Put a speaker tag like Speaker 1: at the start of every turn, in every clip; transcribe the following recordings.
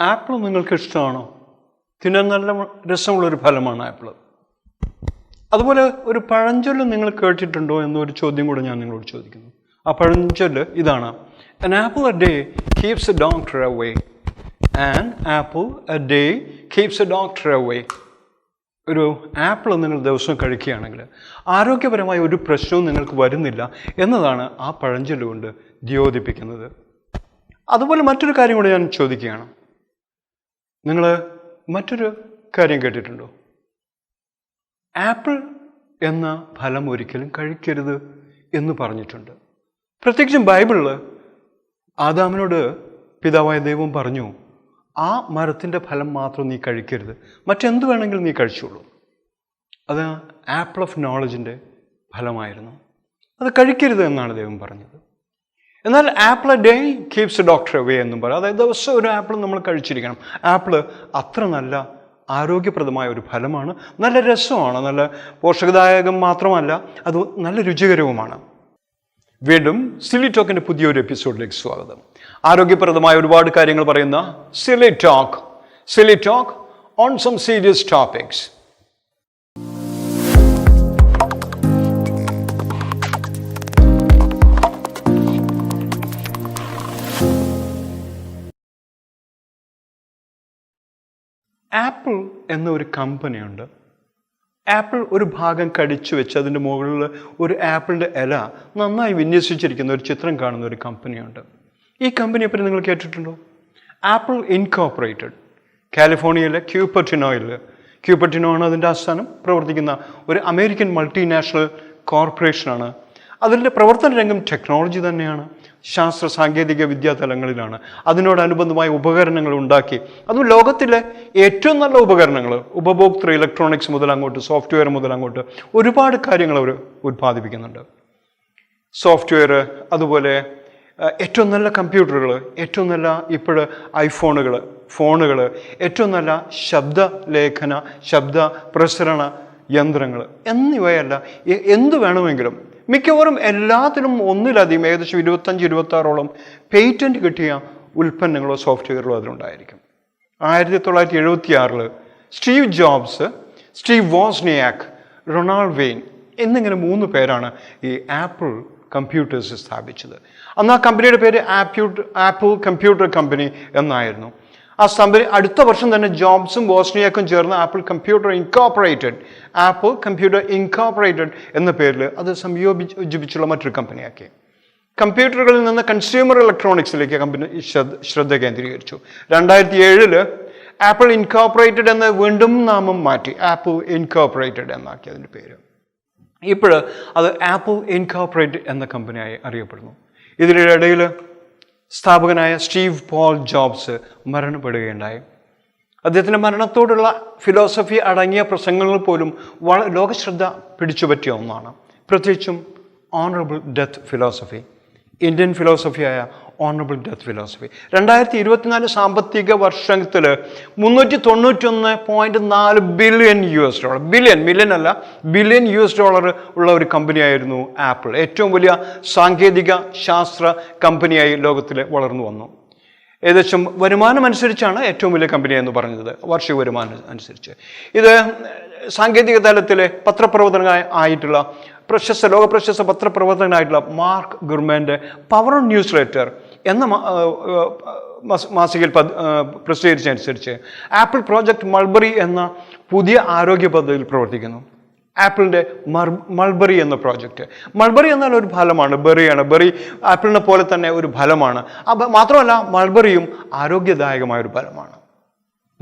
Speaker 1: Apple നിങ്ങൾക്ക് ഇഷ്ടമാണോ? തിന്നാൻ നല്ല രസമുള്ളൊരു ഫലമാണ് ആപ്പിൾ. അതുപോലെ ഒരു പഴഞ്ചൊല്ല് നിങ്ങൾ കേട്ടിട്ടുണ്ടോ എന്നൊരു ചോദ്യം കൂടെ ഞാൻ നിങ്ങളോട് ചോദിക്കുന്നു. ആ പഴഞ്ചൊല്ല് ഇതാണ്: An apple a day keeps a doctor away. An apple a day keeps a doctor away. ഒരു ആപ്പിൾ നിങ്ങൾ ദിവസവും കഴിക്കുകയാണെങ്കിൽ ആരോഗ്യപരമായ ഒരു പ്രശ്നവും നിങ്ങൾക്ക് വരുന്നില്ല എന്നതാണ് ആ പഴഞ്ചൊല്ല് കൊണ്ട് ദ്യോതിപ്പിക്കുന്നത്. അതുപോലെ മറ്റൊരു കാര്യം കൂടെ ഞാൻ ചോദിക്കുകയാണ്. നിങ്ങൾ മറ്റൊരു കാര്യം കേട്ടിട്ടുണ്ടോ? ആപ്പിൾ എന്ന ഫലം ഒരിക്കലും കഴിക്കരുത് എന്ന് പറഞ്ഞിട്ടുണ്ട്. പ്രത്യേകിച്ചും ബൈബിളിൽ ആദാമിനോട് പിതാവായ ദൈവം പറഞ്ഞു, ആ മരത്തിൻ്റെ ഫലം മാത്രം നീ കഴിക്കരുത്, മറ്റെന്ത് വേണമെങ്കിലും നീ കഴിച്ചോളൂ. അത് ആപ്പിൾ ഓഫ് നോളജിൻ്റെ ഫലമായിരുന്നു. അത് കഴിക്കരുത് എന്നാണ് ദൈവം പറഞ്ഞത്. എന്നാൽ apple A day keeps A doctor away എന്നും പറയും. അതായത് ദിവസം ഒരു ആപ്പിൾ നമ്മൾ കഴിച്ചിരിക്കണം. ആപ്പിൾ അത്ര നല്ല ആരോഗ്യപ്രദമായ ഒരു ഫലമാണ്, നല്ല രസമാണ്, നല്ല പോഷകദായകം മാത്രമല്ല, അത് നല്ല രുചികരവുമാണ്. വീണ്ടും സിലി ടോക്കിൻ്റെ പുതിയൊരു എപ്പിസോഡിലേക്ക് സ്വാഗതം. ആരോഗ്യപ്രദമായ ഒരുപാട് കാര്യങ്ങൾ പറയുന്ന silly talk on some serious topics. Apple എന്ന ഒരു കമ്പനിയുണ്ട്. ആപ്പിൾ ഒരു ഭാഗം കടിച്ചു വെച്ച് അതിൻ്റെ മുകളിൽ ഒരു ആപ്പിളിൻ്റെ ഇല നന്നായി വിന്യസിച്ചിരിക്കുന്ന ഒരു ചിത്രം കാണുന്ന ഒരു കമ്പനിയുണ്ട്. ഈ കമ്പനിയെ പറ്റി നിങ്ങൾ കേട്ടിട്ടുണ്ടോ? Apple incorporated. കാലിഫോർണിയയിലെ ക്യൂപ്പർട്ടിനോ ആണ് അതിൻ്റെ ആസ്ഥാനം. പ്രവർത്തിക്കുന്ന ഒരു അമേരിക്കൻ മൾട്ടിനാഷണൽ കോർപ്പറേഷനാണ്. അതിൻ്റെ പ്രവർത്തന രംഗം ടെക്നോളജി തന്നെയാണ്, ശാസ്ത്ര സാങ്കേതിക വിദ്യാതലങ്ങളിലാണ്. അതിനോടനുബന്ധമായ ഉപകരണങ്ങൾ ഉണ്ടാക്കി, അതും ലോകത്തിലെ ഏറ്റവും നല്ല ഉപകരണങ്ങൾ, ഉപഭോക്തൃ ഇലക്ട്രോണിക്സ് മുതൽ അങ്ങോട്ട് സോഫ്റ്റ്വെയർ മുതൽ അങ്ങോട്ട് ഒരുപാട് കാര്യങ്ങൾ അവർ ഉത്പാദിപ്പിക്കുന്നുണ്ട്. സോഫ്റ്റ്വെയർ, അതുപോലെ ഏറ്റവും നല്ല കമ്പ്യൂട്ടറുകൾ, ഏറ്റവും നല്ല ഫോണുകൾ, ഏറ്റവും നല്ല ശബ്ദലേഖന ശബ്ദ പ്രസരണ യന്ത്രങ്ങൾ എന്നിവയല്ല എന്തു വേണമെങ്കിലും മിക്കവാറും എല്ലാത്തിലും ഒന്നിലധികം ഏകദേശം 25-26ഓളം പേറ്റന്റ് കിട്ടിയ ഉൽപ്പന്നങ്ങളോ സോഫ്റ്റ്വെയറുകളോ അതിലുണ്ടായിരിക്കും. 1976 Steve Jobs, Steve Wozniak, Ronald Wayne എന്നിങ്ങനെ 3 പേരാണ് ഈ ആപ്പിൾ കമ്പ്യൂട്ടേഴ്സ് സ്ഥാപിച്ചത്. അന്ന് ആ കമ്പനിയുടെ പേര് ആപ്പിൾ കമ്പ്യൂട്ടർ കമ്പനി എന്നായിരുന്നു. ആ കമ്പനി അടുത്ത വർഷം തന്നെ ജോബ്സും വോസ്നിയാക്കും ചേർന്ന് ആപ്പിൾ കമ്പ്യൂട്ടർ ഇൻകോർപ്പറേറ്റഡ് എന്ന പേരിൽ അത് സംയോജിപ്പിച്ചുള്ള മറ്റൊരു കമ്പനിയാക്കി. കമ്പ്യൂട്ടറുകളിൽ നിന്ന് കൺസ്യൂമർ ഇലക്ട്രോണിക്സിലേക്ക് കമ്പനി ശ്രദ്ധ കേന്ദ്രീകരിച്ചു. 2007 ആപ്പിൾ ഇൻകോർപ്പറേറ്റഡ് എന്ന് വീണ്ടും നാമം മാറ്റി ആപ്പിൾ ഇൻകോർപ്പറേറ്റഡ് എന്നാക്കി അതിൻ്റെ പേര്. ഇപ്പോൾ അത് ആപ്പിൾ ഇൻകോർപ്പറേറ്റഡ് എന്ന കമ്പനിയായി അറിയപ്പെടുന്നു. ഇതിനിടയിൽ സ്ഥാപകനായ സ്റ്റീവ് പോൾ ജോബ്സ് മരണപ്പെടുകയുണ്ടായി. അദ്ദേഹത്തിൻ്റെ മരണത്തോടുള്ള ഫിലോസഫി അടങ്ങിയ പ്രസംഗങ്ങൾ പോലും ലോകശ്രദ്ധ പിടിച്ചുപറ്റിയ ഒന്നാണ്. പ്രത്യേകിച്ചും ഓണറബിൾ ഡെത്ത് ഫിലോസഫി, ഇന്ത്യൻ ഫിലോസഫിയായ ഓണറബിൾ ഡെത്ത് ഫിലോസഫി. 2024 സാമ്പത്തിക വർഷത്തിൽ $391.4 ബില്യൺ ഉള്ള ഒരു കമ്പനിയായിരുന്നു ആപ്പിൾ. ഏറ്റവും വലിയ സാങ്കേതിക ശാസ്ത്ര കമ്പനിയായി ലോകത്തിൽ വളർന്നു വന്നു. ഏകദേശം വരുമാനം അനുസരിച്ചാണ് ഏറ്റവും വലിയ കമ്പനി എന്ന് പറഞ്ഞത്, വാർഷിക വരുമാനം അനുസരിച്ച്. ഇത് സാങ്കേതിക തലത്തിലെ പത്രപ്രവർത്തകനായിട്ടുള്ള ലോക പ്രശസ്ത പത്രപ്രവർത്തകനായിട്ടുള്ള മാർക്ക് ഗുർമാൻ്റെ പവർ ഓൺ ന്യൂസ് ലെറ്റർ എന്ന മാസികയിൽ പ്രസിദ്ധീകരിച്ചനുസരിച്ച് ആപ്പിൾ പ്രോജക്റ്റ് മൾബറി എന്ന പുതിയ ആരോഗ്യ പദ്ധതിയിൽ പ്രവർത്തിക്കുന്നു. ആപ്പിളിൻ്റെ മൾബറി എന്ന പ്രോജക്റ്റ്. മൾബറി എന്നാൽ ഒരു ഫലമാണ്, ബെറി ആപ്പിളിനെ പോലെ തന്നെ ഒരു ഫലമാണ്. മാത്രമല്ല മൾബറിയും ആരോഗ്യദായകമായൊരു ഫലമാണ്.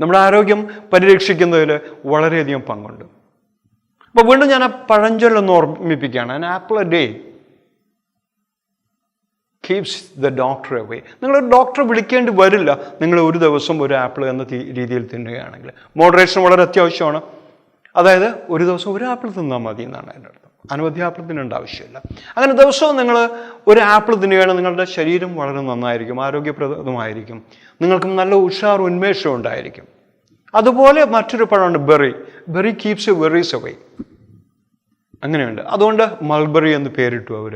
Speaker 1: നമ്മുടെ ആരോഗ്യം പരിരക്ഷിക്കുന്നതിൽ വളരെയധികം പങ്കുണ്ട്. അപ്പോൾ വീണ്ടും ഞാൻ ആ പഴഞ്ചൊല്ലൊന്ന് ഓർമ്മിപ്പിക്കുകയാണ്. An apple A day keeps the doctor away. നിങ്ങളൊരു ഡോക്ടറെ വിളിക്കേണ്ടി വരില്ല നിങ്ങൾ ഒരു ദിവസം ഒരു ആപ്പിൾ എന്ന രീതിയിൽ തിന്നുകയാണെങ്കിൽ. മോഡറേഷൻ വളരെ അത്യാവശ്യമാണ്. അതായത് ഒരു ദിവസം ഒരു ആപ്പിൾ തിന്നാൽ മതി എന്നാണ് എൻ്റെ അർത്ഥം. അനവധി ആപ്പിൾ തിന്നേണ്ട ആവശ്യമില്ല. അങ്ങനെ ദിവസവും നിങ്ങൾ ഒരു ആപ്പിൾ തിന്നുകയാണെങ്കിൽ നിങ്ങളുടെ ശരീരം വളരെ നന്നായിരിക്കും, ആരോഗ്യപ്രദമായിരിക്കും, നിങ്ങൾക്ക് നല്ല ഉന്മേഷവും ഉണ്ടായിരിക്കും. അതുപോലെ മറ്റൊരു പഴമുണ്ട് berry keeps you worries away. അങ്ങനെയുണ്ട്. അതുകൊണ്ട് മൾബറി എന്ന് പേരിട്ടു അവർ,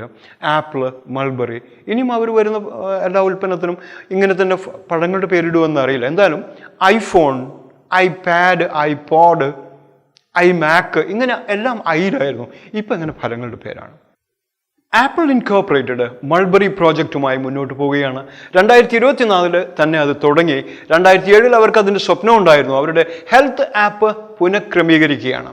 Speaker 1: ആപ്പിള്, മൾബറി. ഇനിയും അവർ വരുന്ന എല്ലാ ഉൽപ്പന്നത്തിനും ഇങ്ങനെ തന്നെ പഴങ്ങളുടെ പേരിടുമെന്ന് അറിയില്ല. എന്തായാലും ഐഫോൺ, ഐപാഡ്, ഐപോഡ്, ഐമാക്ക്, ഇങ്ങനെ എല്ലാം ഐയിലായിരുന്നു. ഇപ്പം ഇങ്ങനെ ഫലങ്ങളുടെ പേരാണ്. ആപ്പിൾ ഇൻകോർപ്പറേറ്റഡ് മൾബറി പ്രോജക്റ്റുമായി മുന്നോട്ട് പോവുകയാണ്. 2024 തന്നെ അത് തുടങ്ങി. 2007 അവർക്ക് അതിൻ്റെ സ്വപ്നം ഉണ്ടായിരുന്നു. അവരുടെ ഹെൽത്ത് ആപ്പ് പുനഃക്രമീകരിക്കുകയാണ്.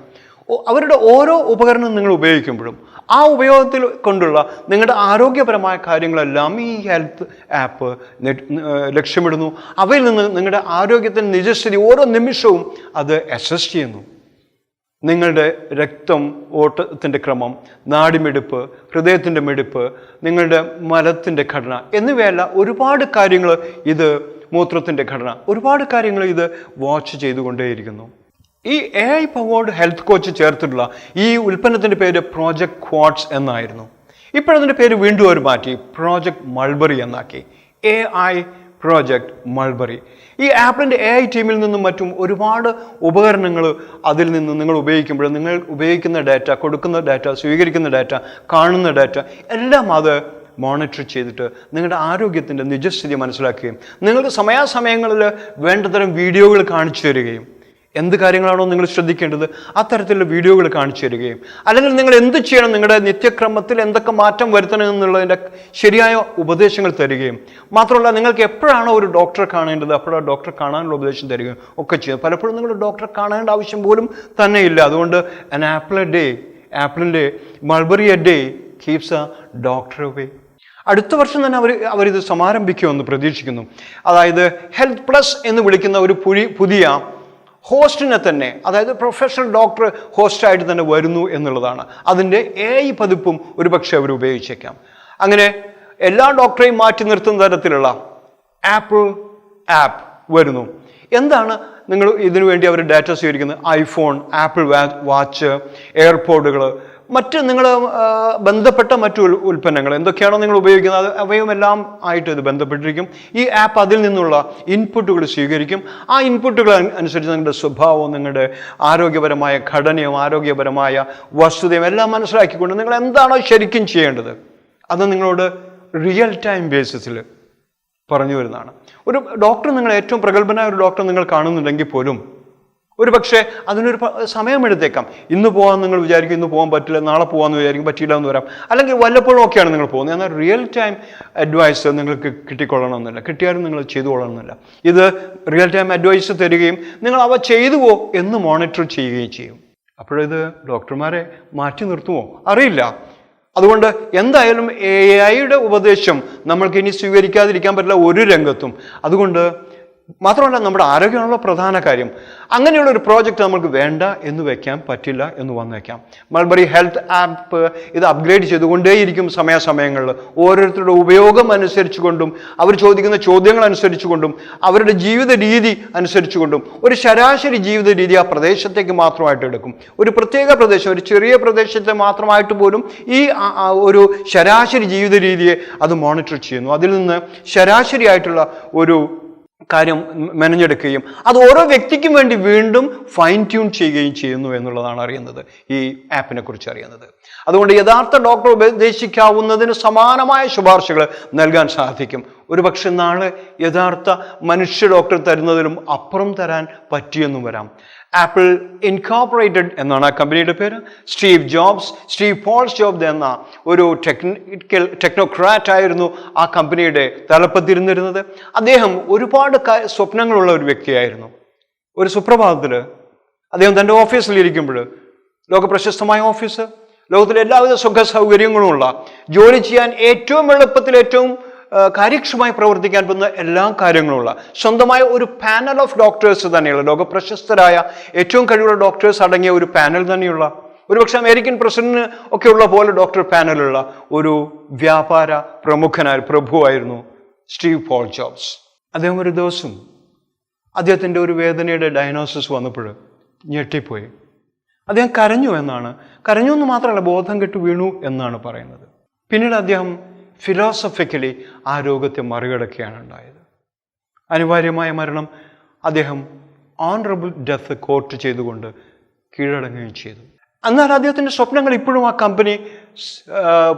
Speaker 1: അവരുടെ ഓരോ ഉപകരണം നിങ്ങൾ ഉപയോഗിക്കുമ്പോഴും ആ ഉപയോഗത്തിൽ കൊണ്ടുള്ള നിങ്ങളുടെ ആരോഗ്യപരമായ കാര്യങ്ങളെല്ലാം ഈ ഹെൽത്ത് ആപ്പ് ലക്ഷ്യമിടുന്നു. അവയിൽ നിന്ന് നിങ്ങളുടെ ആരോഗ്യത്തിൻ്റെ നിജസ്ഥിതി ഓരോ നിമിഷവും അത് അസസ് ചെയ്യുന്നു. നിങ്ങളുടെ രക്തം ഓട്ടത്തിൻ്റെ ക്രമം, നാഡിമിടിപ്പ്, ഹൃദയത്തിൻ്റെ മിടിപ്പ്, നിങ്ങളുടെ മലത്തിൻ്റെ ഘടന എന്നിവയല്ല ഒരുപാട് കാര്യങ്ങൾ ഇത്, മൂത്രത്തിൻ്റെ ഘടന, ഒരുപാട് കാര്യങ്ങൾ ഇത് വാച്ച് ചെയ്തുകൊണ്ടേയിരിക്കുന്നു. ഈ AI പവേർഡ് ഹെൽത്ത് കോച്ച് ചേർത്തിട്ടുള്ള ഈ ഉൽപ്പന്നത്തിൻ്റെ പേര് പ്രോജക്റ്റ് ക്വാഡ്സ് എന്നായിരുന്നു. ഇപ്പോഴതിൻ്റെ പേര് വീണ്ടും അവർ മാറ്റി, പ്രോജക്റ്റ് മൾബറി എന്നാക്കി. AI project mulberry. ഈ ആപ്പിളിൻ്റെ AI ടീമിൽ നിന്നും മറ്റും ഒരുപാട് ഉപകരണങ്ങൾ അതിൽ നിന്ന് നിങ്ങൾ ഉപയോഗിക്കുമ്പോൾ നിങ്ങൾ ഉപയോഗിക്കുന്ന ഡാറ്റ, കൊടുക്കുന്ന ഡാറ്റ, സ്വീകരിക്കുന്ന ഡാറ്റ, കാണുന്ന ഡാറ്റ എല്ലാം അത് മോണിറ്റർ ചെയ്തിട്ട് നിങ്ങളുടെ ആരോഗ്യത്തിൻ്റെ നിജസ്ഥിതി മനസ്സിലാക്കുകയും നിങ്ങൾക്ക് സമയാസമയങ്ങളിൽ വേണ്ടതരം വീഡിയോകൾ കാണിച്ചു തരികയും എന്ത് കാര്യങ്ങളാണോ നിങ്ങൾ ശ്രദ്ധിക്കേണ്ടത് അത്തരത്തിലുള്ള വീഡിയോകൾ കാണിച്ചു തരികയും അല്ലെങ്കിൽ നിങ്ങൾ എന്ത് ചെയ്യണം, നിങ്ങളുടെ നിത്യക്രമത്തിൽ എന്തൊക്കെ മാറ്റം വരുത്തണം എന്നുള്ളതിൻ്റെ ശരിയായ ഉപദേശങ്ങൾ തരികയും മാത്രമല്ല നിങ്ങൾക്ക് എപ്പോഴാണോ ഒരു ഡോക്ടറെ കാണേണ്ടത് അപ്പോഴാണ് ഡോക്ടറെ കാണാനുള്ള ഉപദേശം തരികയും ഒക്കെ ചെയ്യും. പലപ്പോഴും നിങ്ങൾ ഡോക്ടറെ കാണേണ്ട ആവശ്യം പോലും തന്നെ ഇല്ല. അതുകൊണ്ട് ആൻ ആപ്പിൾ എ ഡേ, ആപ്പിളിൻ്റെ mulberry A day keeps A doctor away. അടുത്ത വർഷം തന്നെ അവരിത് സമാരംഭിക്കുമെന്ന് പ്രതീക്ഷിക്കുന്നു. അതായത് ഹെൽത്ത് പ്ലസ് എന്ന് വിളിക്കുന്ന ഒരു പുതിയ ഹോസ്റ്റിനെ തന്നെ, അതായത് പ്രൊഫഷണൽ ഡോക്ടർ ഹോസ്റ്റായിട്ട് തന്നെ വരുന്നു എന്നുള്ളതാണ്. അതിൻ്റെ AI പതിപ്പും ഒരുപക്ഷെ അവർ ഉപയോഗിച്ചേക്കാം. അങ്ങനെ എല്ലാ ഡോക്ടറെയും മാറ്റി നിർത്തുന്ന തരത്തിലുള്ള ആപ്പിൾ ആപ്പ് വരുന്നു. എന്താണ് നിങ്ങൾ ഇതിനു വേണ്ടി അവർ ഡാറ്റ സ്വീകരിക്കുന്നത്? ഐഫോൺ, ആപ്പിൾ വാച്ച്, എയർപോഡുകൾ, മറ്റ് നിങ്ങൾ ബന്ധപ്പെട്ട മറ്റു ഉൽപ്പന്നങ്ങൾ എന്തൊക്കെയാണോ നിങ്ങൾ ഉപയോഗിക്കുന്നത് അവയുമെല്ലാം ആയിട്ട് ഇത് ബന്ധപ്പെട്ടിരിക്കും. ഈ ആപ്പ് അതിൽ നിന്നുള്ള ഇൻപുട്ടുകൾ സ്വീകരിക്കും. ആ ഇൻപുട്ടുകൾ അനുസരിച്ച് നിങ്ങളുടെ സ്വഭാവവും നിങ്ങളുടെ ആരോഗ്യപരമായ ഘടനയും ആരോഗ്യപരമായ വസ്തുതയും എല്ലാം മനസ്സിലാക്കിക്കൊണ്ട് നിങ്ങൾ എന്താണോ ശരിക്കും ചെയ്യേണ്ടത് അത് നിങ്ങളോട് റിയൽ ടൈം ബേസിസിൽ പറഞ്ഞു വരുന്നതാണ്. ഒരു ഡോക്ടർ, നിങ്ങൾ ഏറ്റവും പ്രഗത്ഭനായ ഒരു ഡോക്ടർ നിങ്ങൾ കാണുന്നുണ്ടെങ്കിൽ പോലും ഒരു പക്ഷേ അതിനൊരു സമയമെടുത്തേക്കാം. ഇന്ന് പോകാൻ നിങ്ങൾ വിചാരിക്കും, ഇന്ന് പോകാൻ പറ്റില്ല, നാളെ പോകാമെന്ന് വിചാരിക്കും, പറ്റില്ല എന്ന് വരാം. അല്ലെങ്കിൽ വല്ലപ്പോഴും ഒക്കെയാണ് നിങ്ങൾ പോകുന്നത്. എന്നാൽ റിയൽ ടൈം അഡ്വൈസ് നിങ്ങൾക്ക് കിട്ടിക്കൊള്ളണമെന്നില്ല, കിട്ടിയാലും നിങ്ങൾ ചെയ്തു കൊള്ളണമെന്നില്ല. ഇത് റിയൽ ടൈം അഡ്വൈസ് തരികയും നിങ്ങൾ അവ ചെയ്തുവോ എന്ന് മോണിറ്റർ ചെയ്യുകയും ചെയ്യും. അപ്പോഴിത് ഡോക്ടർമാരെ മാറ്റി നിർത്തുമോ? അറിയില്ല. അതുകൊണ്ട് എന്തായാലും AI ഉപദേശം നമ്മൾക്ക് ഇനി സ്വീകരിക്കാതിരിക്കാൻ പറ്റില്ല ഒരു രംഗത്തും. അതുകൊണ്ട് മാത്രമല്ല നമ്മുടെ ആരോഗ്യമാണല്ലോ പ്രധാന കാര്യം. അങ്ങനെയുള്ള ഒരു പ്രോജക്റ്റ് നമുക്ക് വേണ്ട എന്ന് വെക്കാൻ പറ്റില്ല എന്ന് വന്നേക്കാം. മൾബറി ഹെൽത്ത് ആപ്പ് ഇത് അപ്ഗ്രേഡ് ചെയ്തുകൊണ്ടേയിരിക്കും സമയാസമയങ്ങളിൽ. ഓരോരുത്തരുടെ ഉപയോഗം അനുസരിച്ചുകൊണ്ടും അവർ ചോദിക്കുന്ന ചോദ്യങ്ങൾ അനുസരിച്ചുകൊണ്ടും അവരുടെ ജീവിത രീതി അനുസരിച്ചുകൊണ്ടും ഒരു ശരാശരി ജീവിത രീതി ആ പ്രദേശത്തേക്ക് മാത്രമായിട്ട് എടുക്കും. ഒരു പ്രത്യേക പ്രദേശം, ഒരു ചെറിയ പ്രദേശത്തെ മാത്രമായിട്ട് പോലും ഈ ഒരു ശരാശരി ജീവിത രീതിയെ അത് മോണിറ്റർ ചെയ്യുന്നു. അതിൽ നിന്ന് ശരാശരിയായിട്ടുള്ള ഒരു കാര്യം മെനഞ്ഞെടുക്കുകയും അത് ഓരോ വ്യക്തിക്കും വേണ്ടി വീണ്ടും ഫൈൻ ട്യൂൺ ചെയ്യുകയും ചെയ്യുന്നു എന്നുള്ളതാണ് അറിയുന്നത്, ഈ ആപ്പിനെ കുറിച്ച് അറിയുന്നത്. അതുകൊണ്ട് യഥാർത്ഥ ഡോക്ടർ ഉപദേശിക്കാവുന്നതിന് സമാനമായ ശുപാർശകൾ നൽകാൻ സാധിക്കും. ഒരുപക്ഷെ നാളെ യഥാർത്ഥ മനുഷ്യ ഡോക്ടർ തരുന്നതിലും അപ്പുറം തരാൻ പറ്റിയെന്നും വരാം. ആപ്പിൾ ഇൻകോർപ്പറേറ്റഡ് എന്നാണ് ആ കമ്പനിയുടെ പേര്. സ്റ്റീവ് പോൾസ് ജോബ്സ് എന്ന ഒരു ടെക്നോക്രാറ്റ് ആയിരുന്നു ആ കമ്പനിയുടെ തലപ്പത്തിരുന്നിരുന്നത്. അദ്ദേഹം ഒരുപാട് സ്വപ്നങ്ങളുള്ള ഒരു വ്യക്തിയായിരുന്നു. ഒരു സുപ്രഭാതത്തിൽ അദ്ദേഹം തൻ്റെ ഓഫീസിലിരിക്കുമ്പോൾ, ലോകപ്രശസ്തമായ ഓഫീസ്, ലോകത്തിലെ എല്ലാവിധ സുഖ സൗകര്യങ്ങളുമുള്ള, ജോലി ചെയ്യാൻ ഏറ്റവും എളുപ്പത്തിൽ ഏറ്റവും കാര്യക്ഷമമായി പ്രവർത്തിക്കാൻ പറ്റുന്ന എല്ലാ കാര്യങ്ങളുമുള്ള സ്വന്തമായ ഒരു പാനൽ ഓഫ് ഡോക്ടേഴ്സ് തന്നെയുള്ള, ലോകപ്രശസ്തരായ ഏറ്റവും കഴിവുള്ള ഡോക്ടേഴ്സ് അടങ്ങിയ ഒരു പാനൽ തന്നെയുള്ള, ഒരുപക്ഷെ അമേരിക്കൻ പ്രസിഡന്റിന് ഒക്കെയുള്ള പോലെ ഡോക്ടർ പാനലുള്ള ഒരു വ്യാപാര പ്രഭുവായിരുന്നു സ്റ്റീവ് പോൾ ജോബ്സ്. അദ്ദേഹം ഒരു ദിവസം അദ്ദേഹത്തിൻ്റെ ഒരു വേദനയുടെ ഡയഗ്നോസിസ് വന്നപ്പോൾ ഞെട്ടിപ്പോയി. അദ്ദേഹം കരഞ്ഞു എന്ന് മാത്രമല്ല, ബോധം കെട്ട് വീണു എന്നാണ് പറയുന്നത്. പിന്നീട് അദ്ദേഹം ഫിലോസഫിക്കലി ആ രോഗത്തെ മറികടക്കുകയാണ് ഉണ്ടായത്. അനിവാര്യമായ മരണം അദ്ദേഹം ഓണറബിൾ ഡെത്ത് കോർട്ട് ചെയ്തുകൊണ്ട് കീഴടങ്ങുകയും ചെയ്തു. എന്നാൽ അദ്ദേഹത്തിൻ്റെ സ്വപ്നങ്ങൾ ഇപ്പോഴും ആ കമ്പനി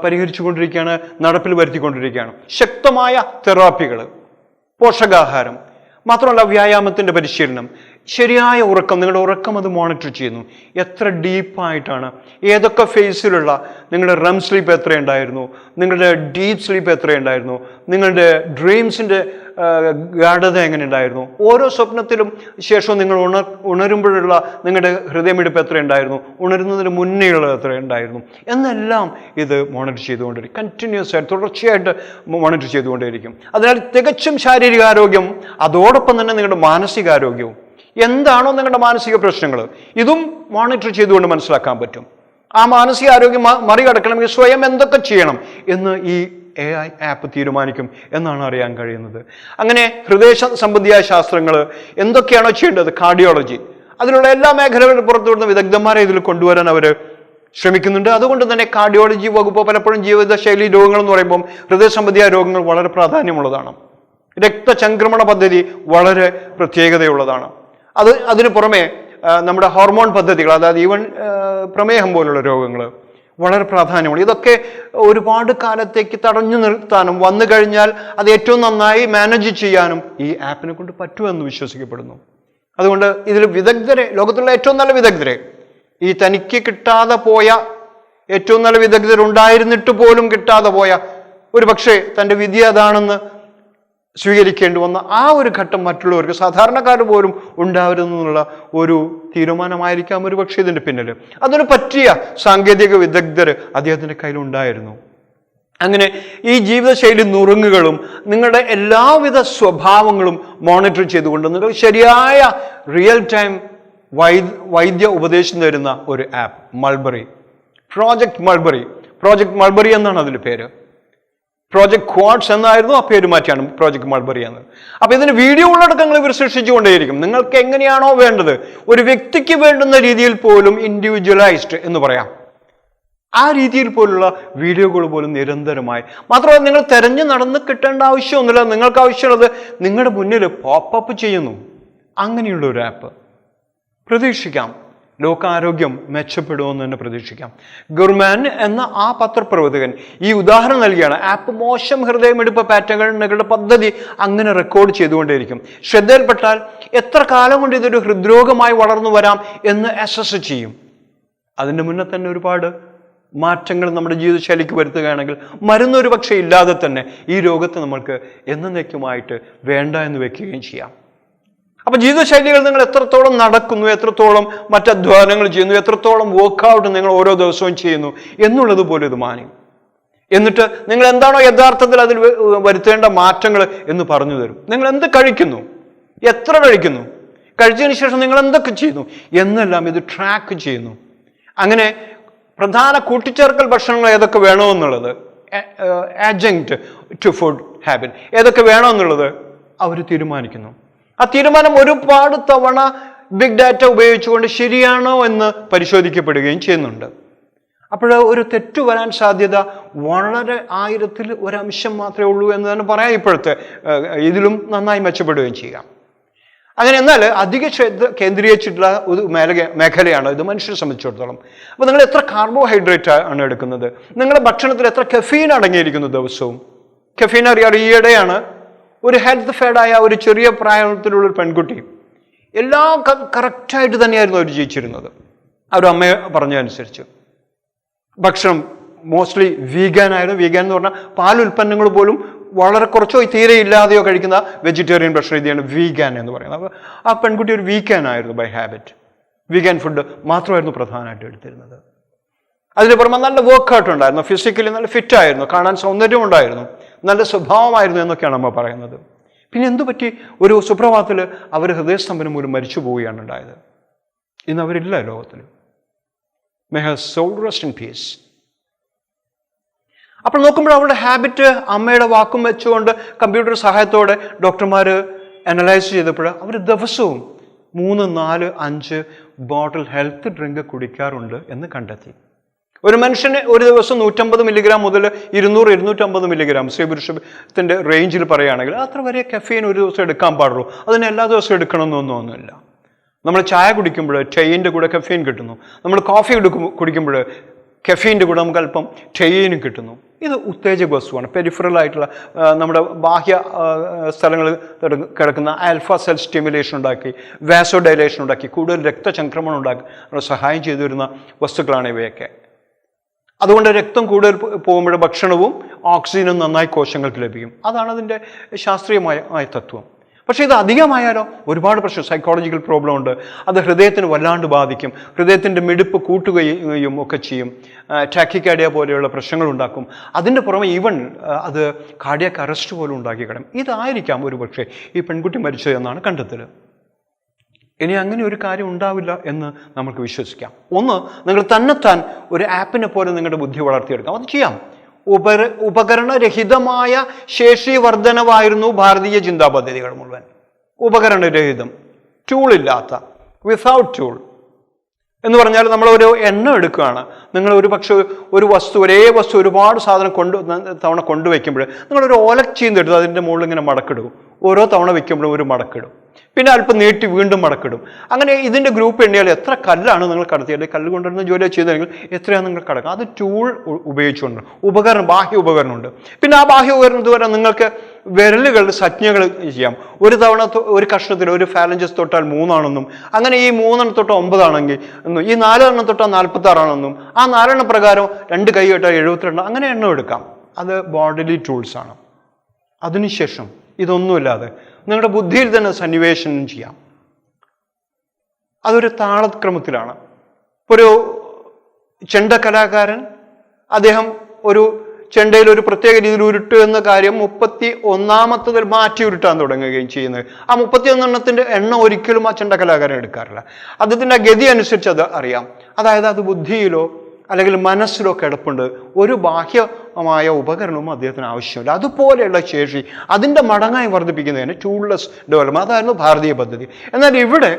Speaker 1: പരിഹരിച്ചുകൊണ്ടിരിക്കുകയാണ്, നടപ്പിൽ വരുത്തിക്കൊണ്ടിരിക്കുകയാണ്. ശക്തമായ തെറാപ്പികൾ, പോഷകാഹാരം, മാത്രമല്ല വ്യായാമത്തിൻ്റെ പരിശീലനം, ശരിയായ ഉറക്കം, നിങ്ങളുടെ ഉറക്കം അത് മോണിറ്റർ ചെയ്യുന്നു. എത്ര ഡീപ്പായിട്ടാണ്, ഏതൊക്കെ ഫേസിലുള്ള നിങ്ങളുടെ റെം സ്ലീപ്പ് എത്രയുണ്ടായിരുന്നു, നിങ്ങളുടെ ഡീപ്പ് സ്ലീപ്പ് എത്രയുണ്ടായിരുന്നു, നിങ്ങളുടെ ഡ്രീംസിൻ്റെ ഗാഢത എങ്ങനെ ഉണ്ടായിരുന്നു, ഓരോ സ്വപ്നത്തിലും ശേഷവും നിങ്ങൾ ഉണരുമ്പോഴുള്ള നിങ്ങളുടെ ഹൃദയമിടിപ്പ് എത്രയുണ്ടായിരുന്നു, ഉണരുന്നതിന് മുന്നേയുള്ള എത്രയുണ്ടായിരുന്നു എന്നെല്ലാം ഇത് മോണിറ്റർ ചെയ്തുകൊണ്ടിരിക്കും. കണ്ടിന്യൂസ് ആയിട്ട് തുടർച്ചയായിട്ട് മോണിറ്റർ ചെയ്തുകൊണ്ടേയിരിക്കും. അതിനാൽ തികച്ചും ശാരീരികാരോഗ്യം അതോടൊപ്പം തന്നെ നിങ്ങളുടെ മാനസികാരോഗ്യവും, എന്താണോ നിങ്ങളുടെ മാനസിക പ്രശ്നങ്ങൾ, ഇതും മോണിറ്റർ ചെയ്തുകൊണ്ട് മനസ്സിലാക്കാൻ പറ്റും. ആ മാനസികാരോഗ്യം മറികടക്കണമെങ്കിൽ സ്വയം എന്തൊക്കെ ചെയ്യണം എന്ന് ഈ AI ആപ്പ് തീരുമാനിക്കും എന്നാണ് അറിയാൻ കഴിയുന്നത്. അങ്ങനെ ഹൃദയ സംബന്ധിയായ ശാസ്ത്രങ്ങൾ എന്തൊക്കെയാണോ ചെയ്യേണ്ടത്, കാർഡിയോളജി, അതിലുള്ള എല്ലാ മേഖലകളും പുറത്തുവിടുന്ന വിദഗ്ധന്മാരെ ഇതിൽ കൊണ്ടുവരാൻ അവർ ശ്രമിക്കുന്നുണ്ട്. അതുകൊണ്ട് തന്നെ കാർഡിയോളജി വകുപ്പ് പലപ്പോഴും ജീവിതശൈലി രോഗങ്ങൾ എന്ന് പറയുമ്പം ഹൃദയ സംബന്ധിയായ രോഗങ്ങൾ വളരെ പ്രാധാന്യമുള്ളതാണ്. രക്തചംക്രമണ പദ്ധതി വളരെ പ്രത്യേകതയുള്ളതാണ്. അതിനു പുറമെ നമ്മുടെ ഹോർമോൺ പദ്ധതികൾ, അതായത് ഈവൻ പ്രമേഹം പോലുള്ള രോഗങ്ങൾ വളരെ പ്രാധാന്യമുണ്ട്. ഇതൊക്കെ ഒരുപാട് കാലത്തേക്ക് തടഞ്ഞു നിർത്താനും വന്നു കഴിഞ്ഞാൽ അത് ഏറ്റവും നന്നായി മാനേജ് ചെയ്യാനും ഈ ആപ്പിനെ കൊണ്ട് പറ്റുമെന്ന് വിശ്വസിക്കപ്പെടുന്നു. അതുകൊണ്ട് ഇതിൽ വിദഗ്ധരെ, ലോകത്തുള്ള ഏറ്റവും നല്ല വിദഗ്ധരെ, ഈ തനിക്ക് കിട്ടാതെ പോയ ഏറ്റവും നല്ല വിദഗ്ധരുണ്ടായിരുന്നിട്ട് പോലും കിട്ടാതെ പോയ, ഒരു പക്ഷേ തൻ്റെ വിധി അതാണെന്ന് സ്വീകരിക്കേണ്ടി വന്ന ആ ഒരു ഘട്ടം മറ്റുള്ളവർക്ക്, സാധാരണക്കാർ പോലും ഉണ്ടാവരുതെന്നുള്ള ഒരു തീരുമാനമായിരിക്കാം ഒരു പക്ഷേ ഇതിൻ്റെ പിന്നിൽ. അതിന് പറ്റിയ സാങ്കേതിക വിദഗ്ധർ അദ്ദേഹത്തിൻ്റെ കയ്യിലുണ്ടായിരുന്നു. അങ്ങനെ ഈ ജീവിതശൈലി നുറുങ്ങുകളും നിങ്ങളുടെ എല്ലാവിധ സ്വഭാവങ്ങളും മോണിറ്റർ ചെയ്തുകൊണ്ട് നിങ്ങൾ ശരിയായ റിയൽ ടൈം വൈദ്യ ഉപദേശം തരുന്ന ഒരു ആപ്പ്, മൾബറി, പ്രോജക്റ്റ് മൾബറി എന്നാണ് അതിൻ്റെ പേര്. പ്രോജക്ട് ക്വാഡ്സ് എന്നായിരുന്നു, ആ പേര് മാറ്റിയാണ് പ്രോജക്ട് മൾബറി എന്ന്. അപ്പൊ ഇതിന് വീഡിയോ ഉള്ളടക്കങ്ങൾ ഇവർ സൃഷ്ടിച്ചുകൊണ്ടേയിരിക്കും. നിങ്ങൾക്ക് എങ്ങനെയാണോ വേണ്ടത്, ഒരു വ്യക്തിക്ക് വേണ്ടുന്ന രീതിയിൽ പോലും ഇൻഡിവിജ്വലൈസ്ഡ് എന്ന് പറയാം, ആ രീതിയിൽ പോലുള്ള വീഡിയോകൾ പോലും നിരന്തരമായി. മാത്രമല്ല നിങ്ങൾ തെരഞ്ഞു നടന്ന് കിട്ടേണ്ട ആവശ്യമൊന്നുമില്ല. നിങ്ങൾക്ക് ആവശ്യമുള്ളത് നിങ്ങളുടെ മുന്നിൽ പോപ്പപ്പ് ചെയ്യുന്നു. അങ്ങനെയുള്ള ഒരു ആപ്പ് പ്രതീക്ഷിക്കാം. ലോകാരോഗ്യം മെച്ചപ്പെടുമെന്ന് തന്നെ പ്രതീക്ഷിക്കാം. ഗുർമാൻ എന്ന ആ പത്രപ്രവർത്തകൻ ഈ ഉദാഹരണം നൽകിയാണ്. ആപ്പ് മോശം ഹൃദയമിടിപ്പ് പാറ്റേണുകളുടെ പദ്ധതി അങ്ങനെ റെക്കോർഡ് ചെയ്തുകൊണ്ടേയിരിക്കും. ശ്രദ്ധയിൽപ്പെട്ടാൽ എത്ര കാലം കൊണ്ട് ഇതൊരു ഹൃദ്രോഗമായി വളർന്നു വരാം എന്ന് അസസ് ചെയ്യും. അതിൻ്റെ മുന്നേ തന്നെ ഒരുപാട് മാറ്റങ്ങൾ നമ്മുടെ ജീവിതശൈലിക്ക് വരുത്തുകയാണെങ്കിൽ മരുന്നൊരു പക്ഷേ ഇല്ലാതെ തന്നെ ഈ രോഗത്തെ നമ്മൾക്ക് എന്നേക്കുമായിട്ട് വേണ്ട എന്ന് വെക്കുകയും ചെയ്യാം. അപ്പൊ ജീവിതശൈലികൾ നിങ്ങൾ എത്രത്തോളം നടക്കുന്നു, എത്രത്തോളം മറ്റധ്വാനങ്ങൾ ചെയ്യുന്നു, എത്രത്തോളം വർക്കൗട്ട് നിങ്ങൾ ഓരോ ദിവസവും ചെയ്യുന്നു എന്നുള്ളത് പോലും ഇത് മാനും. എന്നിട്ട് നിങ്ങൾ എന്താണോ യഥാർത്ഥത്തിൽ അതിൽ വരുത്തേണ്ട മാറ്റങ്ങൾ എന്ന് പറഞ്ഞു തരും. നിങ്ങൾ എന്ത് കഴിക്കുന്നു, എത്ര കഴിക്കുന്നു, കഴിച്ചതിന് ശേഷം നിങ്ങൾ എന്തൊക്കെ ചെയ്യുന്നു എന്നെല്ലാം ഇത് ട്രാക്ക് ചെയ്യുന്നു. അങ്ങനെ പ്രധാന കൂട്ടിച്ചേർക്കൽ ഭക്ഷണങ്ങൾ ഏതൊക്കെ വേണമെന്നുള്ളത്, ആഡ്ജങ്ക്റ്റ് ടു ഫുഡ് ഹാബിറ്റ് ഏതൊക്കെ വേണമെന്നുള്ളത് അവർ തീരുമാനിക്കുന്നു. ആ തീരുമാനം ഒരുപാട് തവണ ബിഗ് ഡാറ്റ ഉപയോഗിച്ചുകൊണ്ട് ശരിയാണോ എന്ന് പരിശോധിക്കപ്പെടുകയും ചെയ്യുന്നുണ്ട്. അപ്പോൾ ഒരു തെറ്റു വരാൻ സാധ്യത വളരെ 1000-ൽ 1 അംശം മാത്രമേ ഉള്ളൂ എന്ന് തന്നെ പറയാം. ഇപ്പോഴത്തെ ഇതിലും നന്നായി മെച്ചപ്പെടുകയും ചെയ്യാം. അങ്ങനെ എന്നാൽ അധിക ശ്രദ്ധ കേന്ദ്രീകരിച്ചിട്ടുള്ള ഒരു മേഖലയാണ് ഇത് മനുഷ്യരെ സംബന്ധിച്ചിടത്തോളം. അപ്പോൾ നിങ്ങൾ എത്ര കാർബോഹൈഡ്രേറ്റ് ആണ് എടുക്കുന്നത്, നിങ്ങളുടെ ഭക്ഷണത്തിൽ എത്ര കഫീൻ അടങ്ങിയിരിക്കുന്നു ദിവസവും. കഫീൻ അറിയാറ് ഈയിടെയാണ് ഒരു ഹെൽത്ത് ഫെഡായ ഒരു ചെറിയ പ്രായത്തിലുള്ള ഒരു പെൺകുട്ടി എല്ലാം കറക്റ്റായിട്ട് തന്നെയായിരുന്നു അവർ ജീവിച്ചിരുന്നത്. അവർ അമ്മയെ പറഞ്ഞതനുസരിച്ച് ഭക്ഷണം മോസ്റ്റ്ലി വീഗാൻ ആയിരുന്നു. വീഗാൻ എന്ന് പറഞ്ഞാൽ പാലുൽപ്പന്നങ്ങൾ പോലും വളരെ കുറച്ചോ തീരെ ഇല്ലാതെയോ കഴിക്കുന്ന വെജിറ്റേറിയൻ ഭക്ഷണ രീതിയാണ് വീഗാൻ എന്ന് പറയുന്നത്. അപ്പോൾ ആ പെൺകുട്ടി ഒരു വീഗാൻ ആയിരുന്നു ബൈ ഹാബിറ്റ്. വീഗാൻ ഫുഡ് മാത്രമായിരുന്നു പ്രധാനമായിട്ട് എടുത്തിരുന്നത്. അതിന് പുറമെ നല്ല വർക്കൗട്ട് ഉണ്ടായിരുന്നു, ഫിസിക്കലി നല്ല ഫിറ്റ് ആയിരുന്നു, കാണാൻ സൗന്ദര്യം ഉണ്ടായിരുന്നു, നല്ല സ്വഭാവമായിരുന്നു എന്നൊക്കെയാണ് അമ്മ പറയുന്നത്. പിന്നെ എന്തു പറ്റി, ഒരു സുപ്രഭാതത്തിൽ അവർ ഹൃദയസ്തംഭനം മൂലം മരിച്ചു പോവുകയാണ് ഉണ്ടായത്. ഇന്ന് അവരില്ല ലോകത്തിൽ. May her soul rest in peace. അപ്പോൾ നോക്കുമ്പോൾ അവരുടെ ഹാബിറ്റ് അമ്മയുടെ വാക്കും വെച്ചുകൊണ്ട് കമ്പ്യൂട്ടർ സഹായത്തോടെ ഡോക്ടർമാർ അനലൈസ് ചെയ്തപ്പോൾ അവർ ദിവസവും 3, 4, 5 ബോട്ടിൽ ഹെൽത്ത് ഡ്രിങ്ക് കുടിക്കാറുണ്ട് എന്ന് കണ്ടെത്തി. ഒരു മനുഷ്യന് ഒരു ദിവസം 150 മില്ലിഗ്രാം മുതൽ 200-250 മില്ലിഗ്രാം ശ്രീപുരുഷത്തിൻ്റെ റേഞ്ചിൽ പറയുകയാണെങ്കിൽ അത്ര വരെ കഫീൻ ഒരു ദിവസം എടുക്കാൻ പാടുള്ളൂ. അതിന് എല്ലാ ദിവസവും എടുക്കണമെന്നൊന്നുമില്ല. നമ്മൾ ചായ കുടിക്കുമ്പോൾ ടൈൻ്റെ കൂടെ കഫീൻ കിട്ടുന്നു. നമ്മൾ കോഫി കുടിക്കുമ്പോൾ കെഫീൻ്റെ കൂടെ നമുക്ക് അല്പം ടെയിനും കിട്ടുന്നു. ഇത് ഉത്തേജക വസ്തുവാണ്. പെരിഫറൽ ആയിട്ടുള്ള നമ്മുടെ ബാഹ്യ സ്ഥലങ്ങളിൽ കിടക്കുന്ന ആൽഫ സെൽ സ്റ്റിമുലേഷൻ ഉണ്ടാക്കി, വാസോ ഡയലേഷൻ ഉണ്ടാക്കി, കൂടുതൽ രക്തചംക്രമണം ഉണ്ടാക്കി സഹായം ചെയ്തു വരുന്ന വസ്തുക്കളാണ് ഇവയൊക്കെ. അതുകൊണ്ട് രക്തം കൂടുതൽ പോകുമ്പോൾ ഭക്ഷണവും ഓക്സിജനും നന്നായി കോശങ്ങൾക്ക് ലഭിക്കും. അതാണ് അതിൻ്റെ ശാസ്ത്രീയമായ തത്വം. പക്ഷേ ഇത് അധികമായാലോ ഒരുപാട് പ്രശ്നം, സൈക്കോളജിക്കൽ പ്രോബ്ലം ഉണ്ട്. അത് ഹൃദയത്തിന് വല്ലാണ്ട് ബാധിക്കും. ഹൃദയത്തിൻ്റെ മിടിപ്പ് കൂട്ടുകയും ഒക്കെ ചെയ്യും. ടാക്കിക്കാർഡിയ പോലെയുള്ള പ്രശ്നങ്ങൾ ഉണ്ടാക്കും. അതിൻ്റെ പുറമെ ഈവൻ അത് കാർഡിയാക് അറസ്റ്റ് പോലും ഉണ്ടാക്കി കളയും. ഇതായിരിക്കാം ഒരു പക്ഷേ ഈ പെൺകുട്ടി മരിച്ചതെന്നാണ് കണ്ടെത്തൽ. ഇനി അങ്ങനെ ഒരു കാര്യം ഉണ്ടാവില്ല എന്ന് നമുക്ക് വിശ്വസിക്കാം. ഒന്ന്, നിങ്ങൾ തന്നെത്താൻ ഒരു ആപ്പിനെ പോലെ നിങ്ങളുടെ ബുദ്ധി വളർത്തിയെടുക്കാം. അത് ചെയ്യാം. ഉപകരണരഹിതമായ ശേഷി വർധനവായിരുന്നു ഭാരതീയ ചിന്താ പദ്ധതികൾ മുഴുവൻ. ഉപകരണരഹിതം, ടൂളില്ലാത്ത, വിത്തൗട്ട് ടൂൾ എന്ന് പറഞ്ഞാൽ നമ്മളൊരു എണ്ണം എടുക്കുകയാണ്. നിങ്ങൾ ഒരു പക്ഷേ ഒരേ വസ്തു ഒരുപാട് സാധനം തവണ കൊണ്ടുവയ്ക്കുമ്പോൾ നിങ്ങളൊരു ഓലച്ചീന്തെടുത്ത് അതിൻ്റെ മുകളിൽ ഇങ്ങനെ മടക്കിടും. ഓരോ തവണ വയ്ക്കുമ്പോഴും ഒരു മടക്കിടും, പിന്നെ അല്പം നീട്ടി വീണ്ടും മടക്കിടും. അങ്ങനെ ഇതിൻ്റെ ഗ്രൂപ്പ് എണ്ണിയാൽ എത്ര കല്ലാണ് നിങ്ങൾ കടത്തിയത്, കല്ല് കൊണ്ടുവരുന്ന ജോലി ചെയ്തെങ്കിൽ എത്രയാണ് നിങ്ങൾ കടക്കുക. അത് ടൂൾ ഉപയോഗിച്ചുകൊണ്ട് ഉപകരണം, ബാഹ്യ ഉപകരണമുണ്ട്. പിന്നെ ആ ബാഹ്യ ഉപകരണത്തിൽ വരെ നിങ്ങൾക്ക് വിരലുകളുടെ സംജ്ഞകൾ ചെയ്യാം. ഒരു തവണ ഒരു കഷ്ണത്തിൽ ഒരു ഫാലഞ്ചസ് തൊട്ടാൽ 3 അങ്ങനെ ഈ 3 തൊട്ട് 9 ഈ 4 തൊട്ടാൽ 46 ആ 4 പ്രകാരം 2 കൈ തൊട്ടാൽ 72 അങ്ങനെ എണ്ണം എടുക്കാം. അത് ബോഡിലി ടൂൾസാണ്. അതിനുശേഷം ഇതൊന്നുമില്ലാതെ നിങ്ങളുടെ ബുദ്ധിയിൽ തന്നെ സന്നിവേശനം ചെയ്യാം. അതൊരു താളക്രമത്തിലാണ്. ഒരു ചെണ്ട കലാകാരൻ അദ്ദേഹം ഒരു ചെണ്ടയിൽ ഒരു പ്രത്യേക രീതിയിൽ ഉരുട്ട് എന്ന കാര്യം 31ാമത്തതിൽ മാറ്റി ഉരുട്ടാൻ തുടങ്ങുകയും ചെയ്യുന്നത്. ആ 31 എണ്ണം ഒരിക്കലും ആ ചെണ്ട കലാകാരൻ എടുക്കാറില്ല. അദ്ദേഹത്തിൻ്റെ ഗതി അനുസരിച്ച് അത് അറിയാം. അതായത് അത് ബുദ്ധിയിലോ അല്ലെങ്കിൽ മനസ്സിലോ കിടപ്പുണ്ട്. ഒരു ബാഹ്യമായ ഉപകരണവും അദ്ദേഹത്തിന് ആവശ്യമില്ല. അതുപോലെയുള്ള ശേഷി അതിൻ്റെ മടങ്ങായി വർദ്ധിപ്പിക്കുന്നതിന് ടൂൾലെസ് ഡെവലപ്മെന്റ്, അതായിരുന്നു ഭാരതീയ പദ്ധതി. എന്നാൽ ഇവിടെ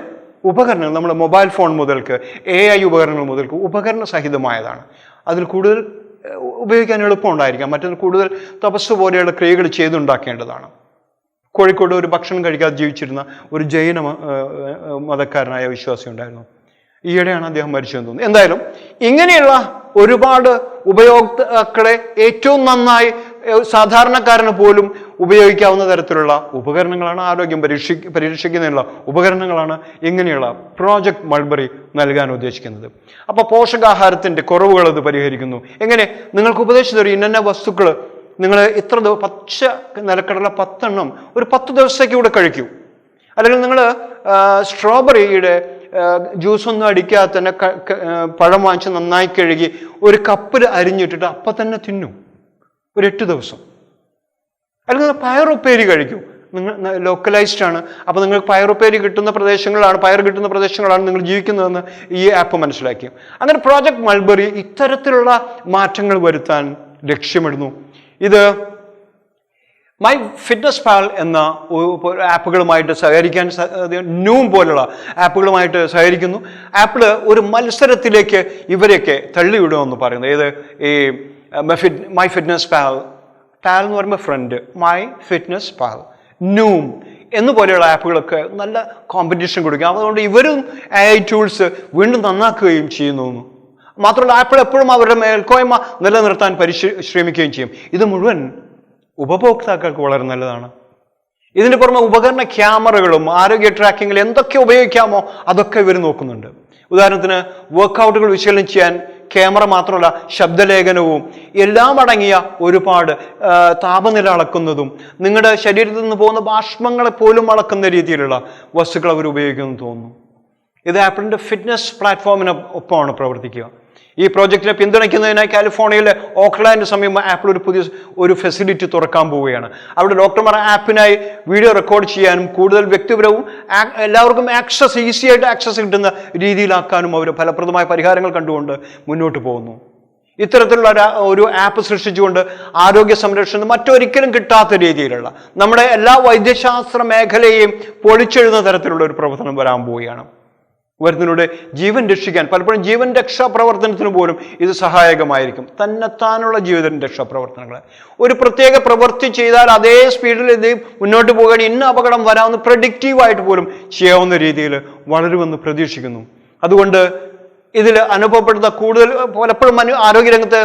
Speaker 1: ഉപകരണങ്ങൾ, നമ്മുടെ മൊബൈൽ ഫോൺ മുതൽക്ക് AI ഉപകരണങ്ങൾ മുതൽക്ക് ഉപകരണ സഹിതമായതാണ്. അതിൽ കൂടുതൽ ഉപയോഗിക്കാൻ എളുപ്പമുണ്ടായിരിക്കാം. മറ്റൊന്ന് കൂടുതൽ തപസ് പോലെയുള്ള ക്രിയകൾ ചെയ്തുണ്ടാക്കേണ്ടതാണ്. കോഴിക്കോട് ഒരു ഭക്ഷണം കഴിക്കാതെ ജീവിച്ചിരുന്ന ഒരു ജൈന മതക്കാരനായ വിശ്വാസി ഉണ്ടായിരുന്നു. ഈയിടെയാണ് അദ്ദേഹം മരിച്ചതെന്ന് തോന്നുന്നു. എന്തായാലും ഇങ്ങനെയുള്ള ഒരുപാട് ഉപയോക്താക്കളെ ഏറ്റവും നന്നായി സാധാരണക്കാരന് പോലും ഉപയോഗിക്കാവുന്ന തരത്തിലുള്ള ഉപകരണങ്ങളാണ്, ആരോഗ്യം പരിരക്ഷിക്കുന്നതിനുള്ള ഉപകരണങ്ങളാണ് ഇങ്ങനെയുള്ള പ്രോജക്റ്റ് മൾബറി നൽകാൻ ഉദ്ദേശിക്കുന്നത്. അപ്പോൾ പോഷകാഹാരത്തിൻ്റെ കുറവുകൾ അത് പരിഹരിക്കുന്നു. എങ്ങനെ? നിങ്ങൾക്ക് ഉപദേശിച്ചു തരും, ഇന്ന വസ്തുക്കൾ നിങ്ങൾ ഇത്ര പച്ച നിലക്കടല 10 ഒരു 10 ദിവസത്തേക്ക് കൂടെ കഴിക്കൂ. അല്ലെങ്കിൽ നിങ്ങൾ സ്ട്രോബെറിയുടെ ജ്യൂസൊന്നും അടിക്കാതെ തന്നെ പഴം വാങ്ങിച്ച് നന്നായി കഴുകി ഒരു കപ്പിൽ അരിഞ്ഞിട്ടിട്ട് അപ്പം തന്നെ തിന്നു ഒരു 8 ദിവസം. അല്ലെങ്കിൽ പയറുപ്പേരി കഴിക്കൂ. നിങ്ങൾ ലോക്കലൈസ്ഡ് ആണ്. അപ്പോൾ നിങ്ങൾക്ക് പയറുപ്പേരി കിട്ടുന്ന പ്രദേശങ്ങളാണ്, പയർ കിട്ടുന്ന പ്രദേശങ്ങളാണ് നിങ്ങൾ ജീവിക്കുന്നതെന്ന് ഈ ആപ്പ് മനസ്സിലാക്കി. അങ്ങനെ പ്രോജക്റ്റ് മൾബറി ഇത്തരത്തിലുള്ള മാറ്റങ്ങൾ വരുത്താൻ ലക്ഷ്യമിടുന്നു. ഇത് മൈ ഫിറ്റ്നസ് പാൽ എന്ന ആപ്പുകളുമായിട്ട് സഹകരിക്കാൻ, നൂം പോലുള്ള ആപ്പുകളുമായിട്ട് സഹകരിക്കുന്നു. ആപ്പിൾ ഒരു മത്സരത്തിലേക്ക് ഇവരെയൊക്കെ തള്ളിവിടുമെന്ന് പറയുന്നത്. ഏത്? ഈ മൈ ഫിറ്റ്നസ് പാൽ എന്ന് പറയുമ്പോൾ ഫ്രണ്ട്, മൈ ഫിറ്റ്നസ് പാൽ, നൂം എന്നുപോലെയുള്ള ആപ്പുകളൊക്കെ നല്ല കോമ്പറ്റീഷൻ കൊടുക്കുക. അതുകൊണ്ട് ഇവരും AI ടൂൾസ് വീണ്ടും നന്നാക്കുകയും ചെയ്യുന്നു. മാത്രമല്ല ആപ്പിൾ എപ്പോഴും അവരുടെ മേൽക്കോയ്മ നിലനിർത്താൻ ശ്രമിക്കുകയും ചെയ്യും. ഇത് മുഴുവൻ ഉപഭോക്താക്കൾക്ക് വളരെ നല്ലതാണ്. ഇതിന് പുറമെ ഉപകരണ ക്യാമറകളും ആരോഗ്യ ട്രാക്കിങ്ങിൽ എന്തൊക്കെ ഉപയോഗിക്കാമോ അതൊക്കെ ഇവർ നോക്കുന്നുണ്ട്. ഉദാഹരണത്തിന് വർക്കൗട്ടുകൾ വിശകലനം ചെയ്യാൻ ക്യാമറ മാത്രമല്ല, ശബ്ദലേഖനവും എല്ലാം അടങ്ങിയ ഒരുപാട് താപനില അളക്കുന്നതും നിങ്ങളുടെ ശരീരത്തിൽ നിന്ന് പോകുന്ന ബാഷ്പങ്ങളെ പോലും അളക്കുന്ന രീതിയിലുള്ള വസ്തുക്കൾ അവർ ഉപയോഗിക്കുമെന്ന് തോന്നുന്നു. ഇത് ആപ്പിളിൻ്റെ ഫിറ്റ്നസ് പ്ലാറ്റ്ഫോമിന് ഒപ്പമാണ് പ്രവർത്തിക്കുക. ഈ പ്രോജക്റ്റിനെ പിന്തുണയ്ക്കുന്നതിനായി കാലിഫോർണിയയിലെ ഓക്ലാൻഡ് സമീപം ആപ്പിൾ ഒരു ഫെസിലിറ്റി തുറക്കാൻ പോവുകയാണ്. അവിടെ ഡോക്ടർമാർ ആപ്പിനായി വീഡിയോ റെക്കോർഡ് ചെയ്യാനും കൂടുതൽ വ്യക്തിപരവും എല്ലാവർക്കും ഈസിയായിട്ട് ആക്സസ് കിട്ടുന്ന രീതിയിലാക്കാനും അവർ ഫലപ്രദമായ പരിഹാരങ്ങൾ കണ്ടുകൊണ്ട് മുന്നോട്ട് പോകുന്നു. ഇത്തരത്തിലുള്ള ഒരു ആപ്പ് സൃഷ്ടിച്ചുകൊണ്ട് ആരോഗ്യ സംരക്ഷണം മറ്റൊരിക്കലും കിട്ടാത്ത രീതിയിലുള്ള നമ്മുടെ എല്ലാ വൈദ്യശാസ്ത്ര മേഖലയെയും പൊളിച്ചെഴുതുന്ന തരത്തിലുള്ള ഒരു പ്രവർത്തനം വരാൻ പോവുകയാണ്. വരുന്നതിലൂടെ ജീവൻ രക്ഷിക്കാൻ, പലപ്പോഴും ജീവൻ രക്ഷാപ്രവർത്തനത്തിന് പോലും ഇത് സഹായകമായിരിക്കും. തന്നെത്താനുള്ള ജീവൻ രക്ഷാപ്രവർത്തനങ്ങൾ ഒരു പ്രത്യേക പ്രവൃത്തി ചെയ്താൽ അതേ സ്പീഡിൽ ഇത് മുന്നോട്ട് പോകാൻ ഇന്ന അപകടം വരാവുന്ന പ്രഡിക്റ്റീവായിട്ട് പോലും ചെയ്യാവുന്ന രീതിയിൽ വളരുമെന്ന് പ്രതീക്ഷിക്കുന്നു. അതുകൊണ്ട് ഇതിൽ അനുഭവപ്പെടുന്ന കൂടുതൽ പലപ്പോഴും ആരോഗ്യരംഗത്ത്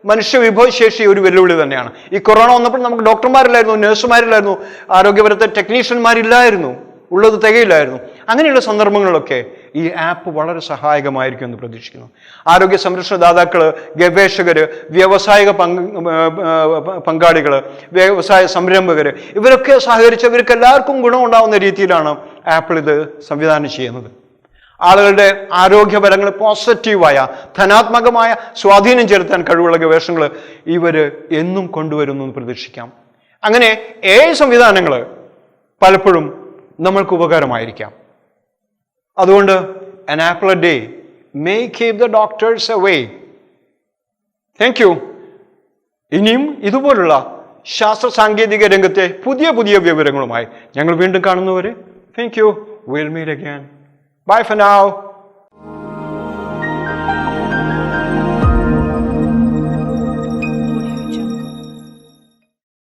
Speaker 1: മനുഷ്യ വിഭവശേഷി ഒരു വെല്ലുവിളി തന്നെയാണ്. ഈ കൊറോണ വന്നപ്പോൾ നമുക്ക് ഡോക്ടർമാരില്ലായിരുന്നു, നഴ്സുമാരില്ലായിരുന്നു, ആരോഗ്യപരത്തെ ടെക്നീഷ്യന്മാരില്ലായിരുന്നു, ഉള്ളത് തികയില്ലായിരുന്നു. അങ്ങനെയുള്ള സന്ദർഭങ്ങളിലൊക്കെ ഈ ആപ്പ് വളരെ സഹായകമായിരിക്കും എന്ന് പ്രതീക്ഷിക്കുന്നു. ആരോഗ്യ സംരക്ഷണ ദാതാക്കൾ, ഗവേഷകർ, വ്യാവസായിക പങ്കാളികൾ, വ്യവസായ സംരംഭകർ, ഇവരൊക്കെ സഹകരിച്ച് ഇവർക്ക് എല്ലാവർക്കും ഗുണമുണ്ടാവുന്ന രീതിയിലാണ് ആപ്പിൾ ഇത് സംവിധാനം ചെയ്യുന്നത്. ആളുകളുടെ ആരോഗ്യഫലങ്ങൾ പോസിറ്റീവായ ധനാത്മകമായ സ്വാധീനം ചെലുത്താൻ കഴിവുള്ള ഗവേഷണങ്ങൾ ഇവർ എന്നും കൊണ്ടുവരുന്നു എന്ന് പ്രതീക്ഷിക്കാം. അങ്ങനെ സംവിധാനങ്ങൾ പലപ്പോഴും നമ്മൾക്ക് ഉപകാരമായിരിക്കാം. അതുകൊണ്ട് an apple a day may keep the doctors away. Thank you. ഇനിയും ഇതുപോലുള്ള ശാസ്ത്ര സാങ്കേതിക രംഗത്തെ പുതിയ പുതിയ വിവരങ്ങളുമായി ഞങ്ങൾ വീണ്ടും കാണുന്നവരെ thank you. We'll meet again. Bye for now.